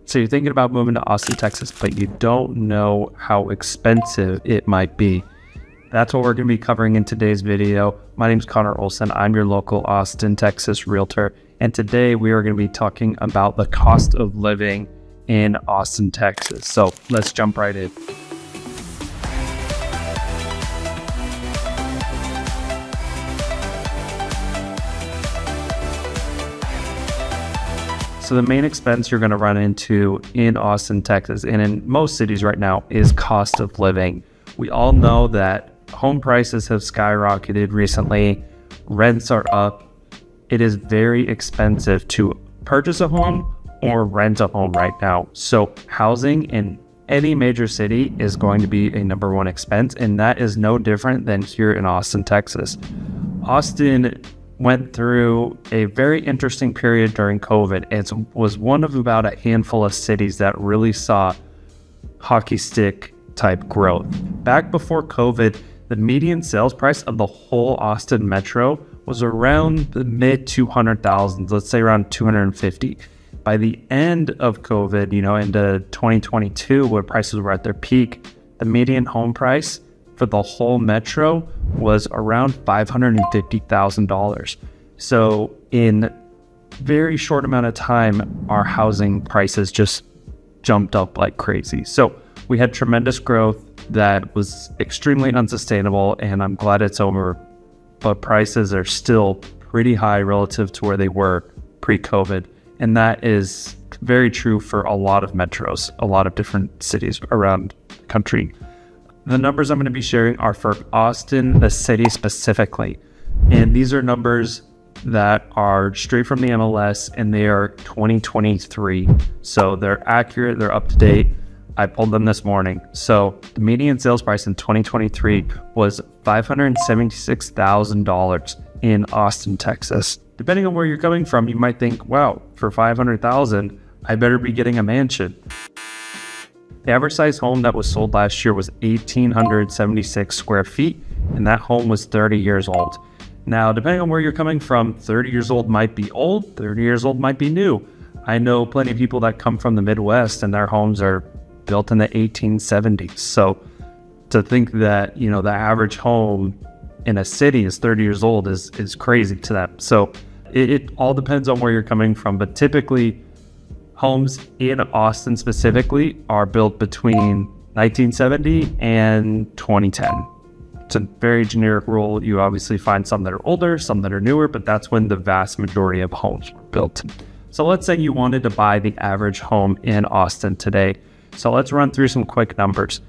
So you're thinking about moving to Austin, Texas, but you don't know how expensive it might be. That's what we're going to be covering in today's video. My name is Connor Olsen. I'm your local Austin, Texas realtor. And today we are going to be talking about the cost of living in Austin, Texas. So let's jump right in. So the main expense you're going to run into in Austin, Texas, and in most cities right now is cost of living. We all know that home prices have skyrocketed recently. Rents are up. It is very expensive to purchase a home or rent a home right now. So housing in any major city is going to be a number one expense, and that is no different than here in Austin, Texas. Austin went through a very interesting period during COVID. It was one of about a handful of cities that really saw hockey stick type growth. Back before COVID, the median sales price of the whole Austin metro was around the mid 200,000s, let's say around 250. By the end of COVID, into 2022, where prices were at their peak, the median home price for the whole metro was around $550,000. So in very short amount of time, our housing prices just jumped up like crazy. So we had tremendous growth that was extremely unsustainable, and I'm glad it's over, but prices are still pretty high relative to where they were pre-COVID. And that is very true for a lot of metros, a lot of different cities around the country. The numbers I'm going to be sharing are for Austin, the city specifically. And these are numbers that are straight from the MLS, and they are 2023. So they're accurate, they're up to date. I pulled them this morning. So the median sales price in 2023 was $576,000 in Austin, Texas. Depending on where you're coming from, you might think, wow, for $500,000, I better be getting a mansion. The average size home that was sold last year was 1,876 square feet, and that home was 30 years old. Now, depending on where you're coming from, 30 years old might be old, 30 years old might be new. I know plenty of people that come from the Midwest and their homes are built in the 1870s. So to think that, the average home in a city is 30 years old is crazy to them. So it all depends on where you're coming from, but typically homes in Austin specifically are built between 1970 and 2010. It's a very generic rule. You obviously find some that are older, some that are newer, but that's when the vast majority of homes were built. So let's say you wanted to buy the average home in Austin today. So let's run through some quick numbers.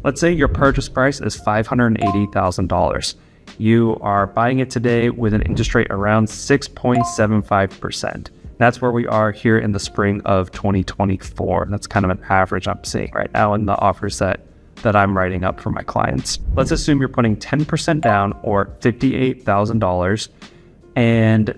Let's say your purchase price is $580,000. You are buying it today with an interest rate around 6.75%. That's where we are here in the spring of 2024. That's kind of an average I'm seeing right now in the offers that I'm writing up for my clients. Let's assume you're putting 10% down, or $58,000. And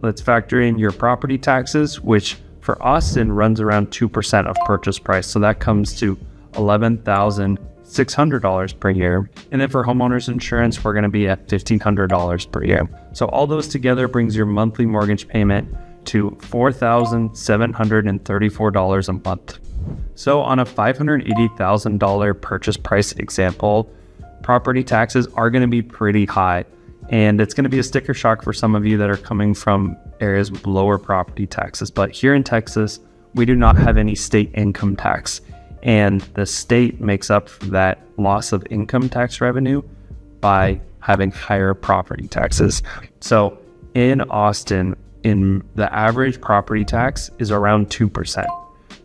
let's factor in your property taxes, which for Austin runs around 2% of purchase price. So that comes to $11,600 per year. And then for homeowners insurance, we're going to be at $1,500 per year. So all those together brings your monthly mortgage payment to $4,734 a month. So on a $580,000 purchase price example, property taxes are going to be pretty high. And it's going to be a sticker shock for some of you that are coming from areas with lower property taxes. But here in Texas, we do not have any state income tax. And the state makes up for that loss of income tax revenue by having higher property taxes. So in Austin, the average property tax is around 2%.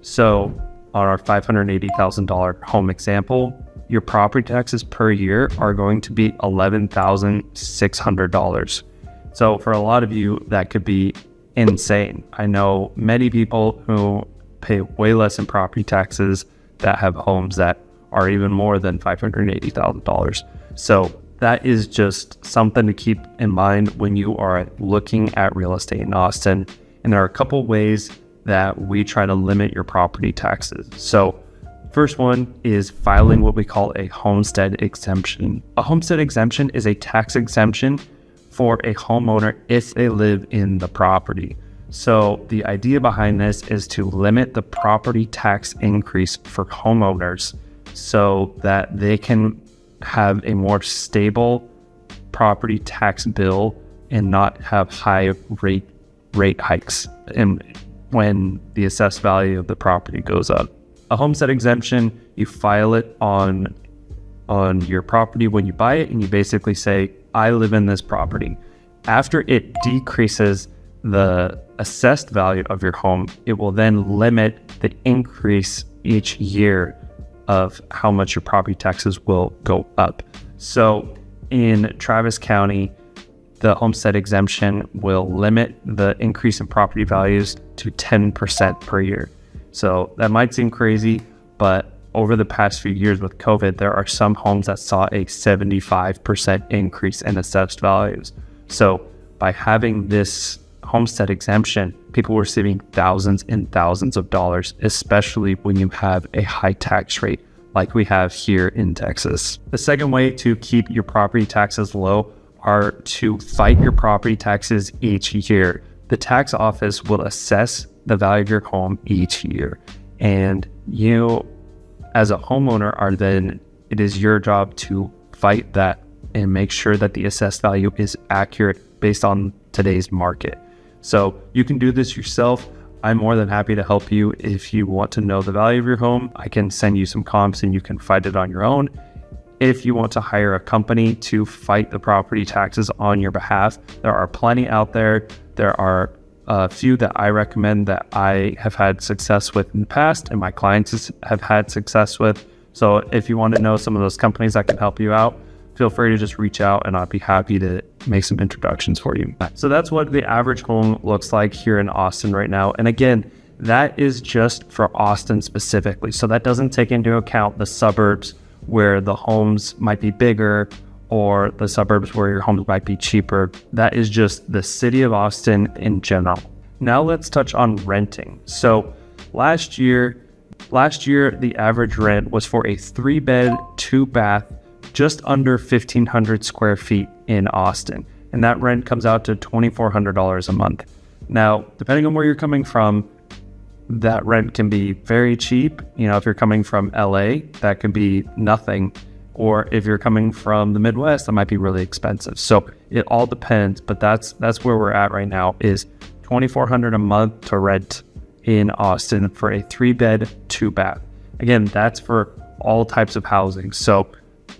So on our $580,000 home example, your property taxes per year are going to be $11,600. So for a lot of you, that could be insane. I know many people who pay way less in property taxes that have homes that are even more than $580,000. So that is just something to keep in mind when you are looking at real estate in Austin. And there are a couple ways that we try to limit your property taxes. So first one is filing what we call a homestead exemption. A homestead exemption is a tax exemption for a homeowner if they live in the property. So the idea behind this is to limit the property tax increase for homeowners so that they can have a more stable property tax bill and not have high rate hikes and when the assessed value of the property goes up. A homestead exemption, you file it on your property when you buy it, and you basically say, I live in this property. After it decreases the assessed value of your home, it will then limit the increase each year of how much your property taxes will go up. So in Travis County, the homestead exemption will limit the increase in property values to 10% per year. So that might seem crazy, but over the past few years with COVID, there are some homes that saw a 75% increase in assessed values. So by having this homestead exemption, people were saving thousands and thousands of dollars, especially when you have a high tax rate like we have here in Texas. The second way to keep your property taxes low are to fight your property taxes each year. The tax office will assess the value of your home each year, and you as a homeowner it is your job to fight that and make sure that the assessed value is accurate based on today's market. So you can do this yourself. I'm more than happy to help you. If you want to know the value of your home, I can send you some comps and you can fight it on your own. If you want to hire a company to fight the property taxes on your behalf, there are plenty out there. There are a few that I recommend that I have had success with in the past and my clients have had success with. So if you want to know some of those companies that can help you out, feel free to just reach out and I'll be happy to make some introductions for you. So that's what the average home looks like here in Austin right now. And again, that is just for Austin specifically. So that doesn't take into account the suburbs where the homes might be bigger or the suburbs where your homes might be cheaper. That is just the city of Austin in general. Now let's touch on renting. So last year, the average rent was for a 3-bed, 2-bath, just under 1,500 square feet in Austin. And that rent comes out to $2,400 a month. Now, depending on where you're coming from, that rent can be very cheap. If you're coming from LA, that could be nothing. Or if you're coming from the Midwest, that might be really expensive. So it all depends, but that's where we're at right now is $2,400 a month to rent in Austin for a 3-bed, 2-bath. Again, that's for all types of housing. So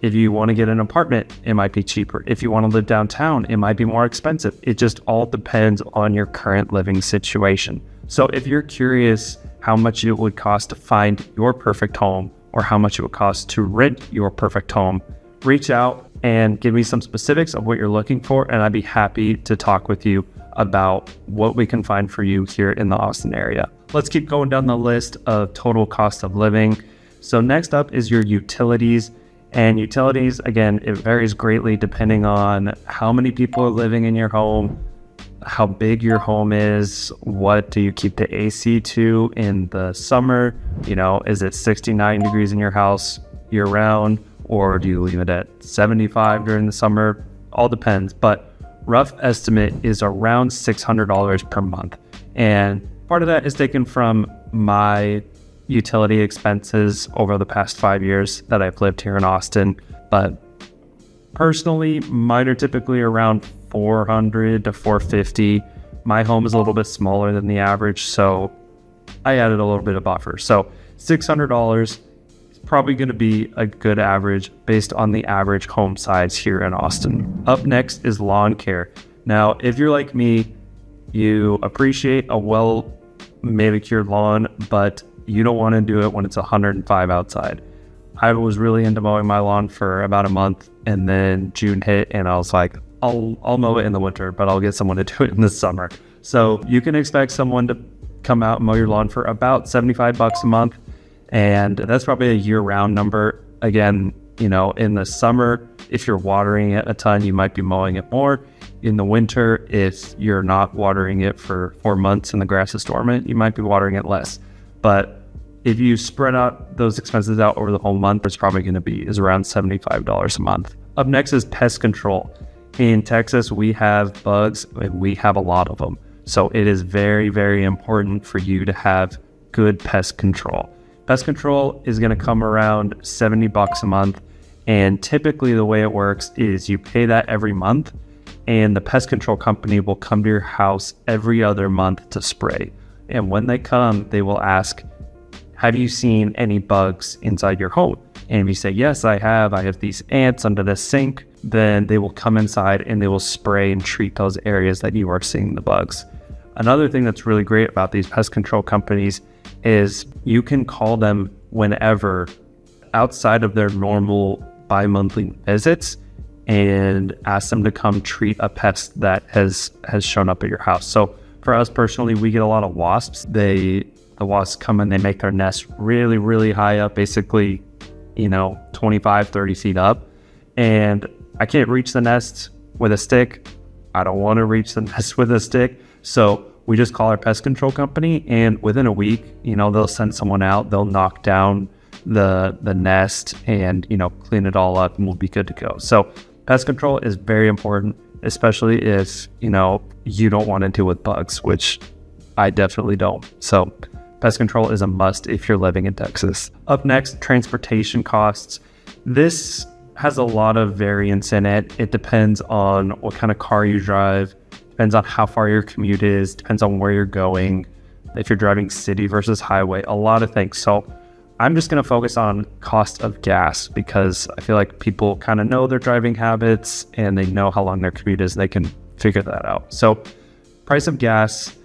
if you want to get an apartment, it might be cheaper. If you want to live downtown, it might be more expensive. It just all depends on your current living situation. So if you're curious how much it would cost to find your perfect home or how much it would cost to rent your perfect home, reach out and give me some specifics of what you're looking for, and I'd be happy to talk with you about what we can find for you here in the Austin area. Let's keep going down the list of total cost of living. So next up is your utilities. And utilities, again, it varies greatly depending on how many people are living in your home, how big your home is, what do you keep the AC to in the summer? Is it 69 degrees in your house year round, or do you leave it at 75 during the summer? All depends, but rough estimate is around $600 per month. And part of that is taken from my utility expenses over the past 5 years that I've lived here in Austin. But personally, mine are typically around $400 to $450. My home is a little bit smaller than the average, so I added a little bit of buffer. So $600 is probably going to be a good average based on the average home size here in Austin. Up next is lawn care. Now, if you're like me, you appreciate a well manicured lawn, but you don't want to do it when it's 105 outside. I was really into mowing my lawn for about a month, and then June hit and I was like, I'll mow it in the winter, but I'll get someone to do it in the summer. So you can expect someone to come out and mow your lawn for about $75 a month. And that's probably a year-round number. Again, in the summer, if you're watering it a ton, you might be mowing it more. In the winter, if you're not watering it for 4 months and the grass is dormant, you might be watering it less. But if you spread out those expenses out over the whole month, it's probably going to be around $75 a month. Up next is pest control. In Texas, we have bugs and we have a lot of them. So it is very, very important for you to have good pest control. Pest control is going to come around $70 a month. And typically the way it works is you pay that every month, and the pest control company will come to your house every other month to spray. And when they come, they will ask, have you seen any bugs inside your home? And if you say, yes, I have these ants under the sink, then they will come inside and they will spray and treat those areas that you are seeing the bugs. Another thing that's really great about these pest control companies is you can call them whenever outside of their normal bi-monthly visits and ask them to come treat a pest that has shown up at your house. So for us personally, we get a lot of wasps. The wasps come and they make their nest really, really high up, basically, 25, 30 feet up. And I can't reach the nest with a stick. I don't want to reach the nest with a stick. So we just call our pest control company, and within a week, they'll send someone out, they'll knock down the nest and, clean it all up, and we'll be good to go. So pest control is very important, especially if, you don't want to deal with bugs, which I definitely don't. So pest control is a must if you're living in Texas. Up next, transportation costs. This has a lot of variance in it. It depends on what kind of car you drive, depends on how far your commute is, depends on where you're going, if you're driving city versus highway, a lot of things. So I'm just going to focus on cost of gas because I feel like people kind of know their driving habits and they know how long their commute is and they can figure that out. So price of gas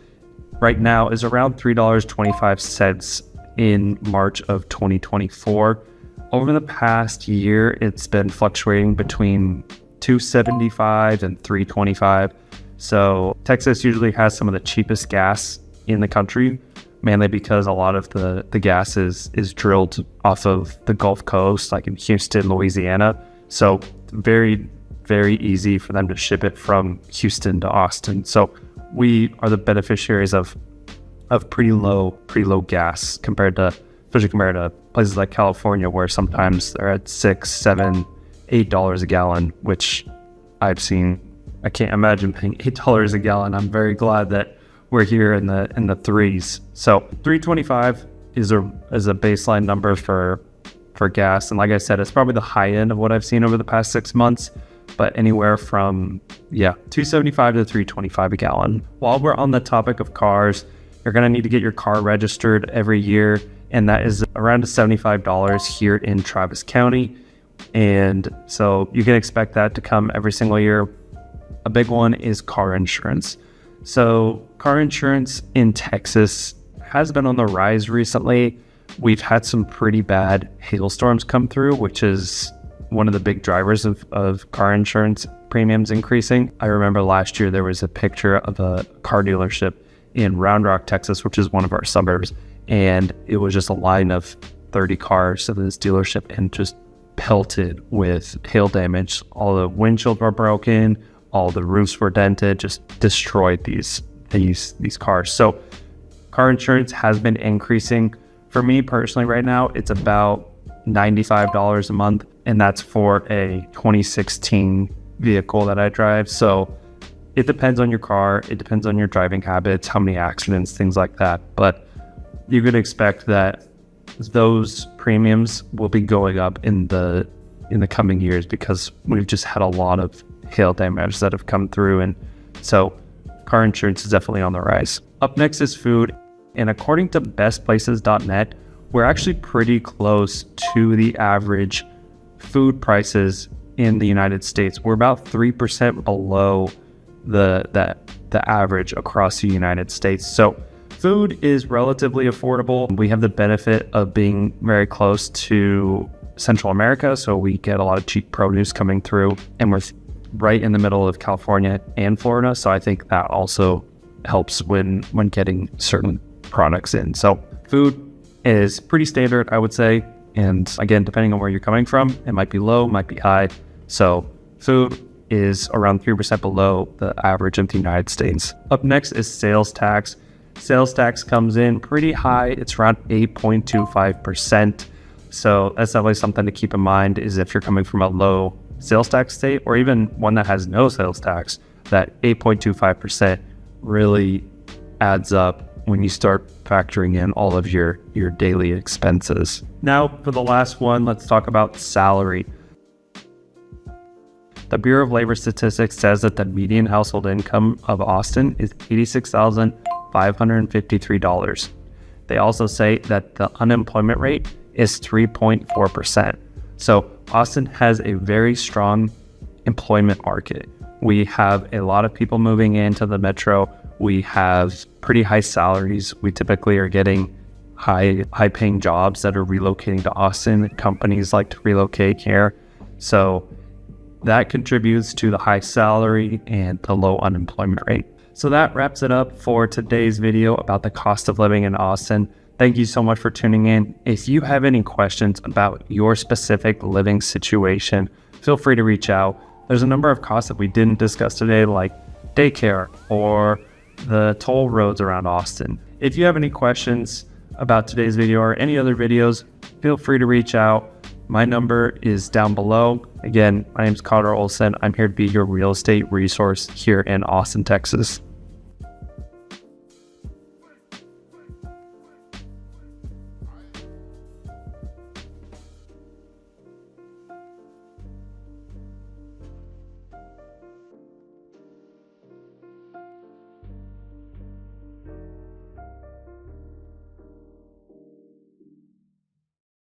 right now is around $3.25 in March of 2024. Over the past year, it's been fluctuating between $2.75 and $3.25. So Texas usually has some of the cheapest gas in the country, mainly because a lot of the gas is drilled off of the Gulf Coast, like in Houston, Louisiana. So very, very easy for them to ship it from Houston to Austin. So we are the beneficiaries of pretty low gas especially compared to places like California, where sometimes they're at $6, $7, $8 a gallon, which I've seen. I can't imagine paying $8 a gallon. I'm very glad that we're here in the threes. So $3.25 is a baseline number for gas. And like I said, it's probably the high end of what I've seen over the past 6 months, but anywhere from $2.75 to $3.25 a gallon. While we're on the topic of cars, you're going to need to get your car registered every year, and that is around $75 here in Travis County. And so you can expect that to come every single year. A big one is car insurance. So car insurance in Texas has been on the rise recently. We've had some pretty bad hailstorms come through, which is one of the big drivers of car insurance premiums increasing. I remember last year there was a picture of a car dealership in Round Rock, Texas, which is one of our suburbs. And it was just a line of 30 cars to this dealership and just pelted with hail damage. All the windshields were broken, all the roofs were dented, just destroyed these cars. So car insurance has been increasing. For me personally right now, it's about $95 a month, and that's for a 2016 vehicle that I drive. So it depends on your car, it depends on your driving habits, how many accidents, things like that. But you could expect that those premiums will be going up in the coming years because we've just had a lot of hail damage that have come through, and so car insurance is definitely on the rise. Up next is food, and according to bestplaces.net, we're actually pretty close to the average food prices in the United States. We're about 3% below the average across the United States. So food is relatively affordable. We have the benefit of being very close to Central America, so we get a lot of cheap produce coming through, and we're right in the middle of California and Florida. So I think that also helps when getting certain products in. So food is pretty standard, I would say. And again, depending on where you're coming from, it might be low, might be high. So food is around 3% below the average of the United States. Up next is sales tax. Sales tax comes in pretty high. It's around 8.25%. So that's definitely something to keep in mind, is if you're coming from a low sales tax state or even one that has no sales tax, that 8.25% really adds up when you start factoring in all of your daily expenses. Now, for the last one, let's talk about salary. The Bureau of Labor Statistics says that the median household income of Austin is $86,553. They also say that the unemployment rate is 3.4%. So Austin has a very strong employment market. We have a lot of people moving into the metro. We have pretty high salaries. We typically are getting high paying jobs that are relocating to Austin. Companies like to relocate here. So that contributes to the high salary and the low unemployment rate. So that wraps it up for today's video about the cost of living in Austin. Thank you so much for tuning in. If you have any questions about your specific living situation, feel free to reach out. There's a number of costs that we didn't discuss today, like daycare or the toll roads around Austin. If you have any questions about today's video or any other videos, feel free to reach out. My number is down below. Again, my name is Connor Olsen. I'm here to be your real estate resource here in Austin, Texas.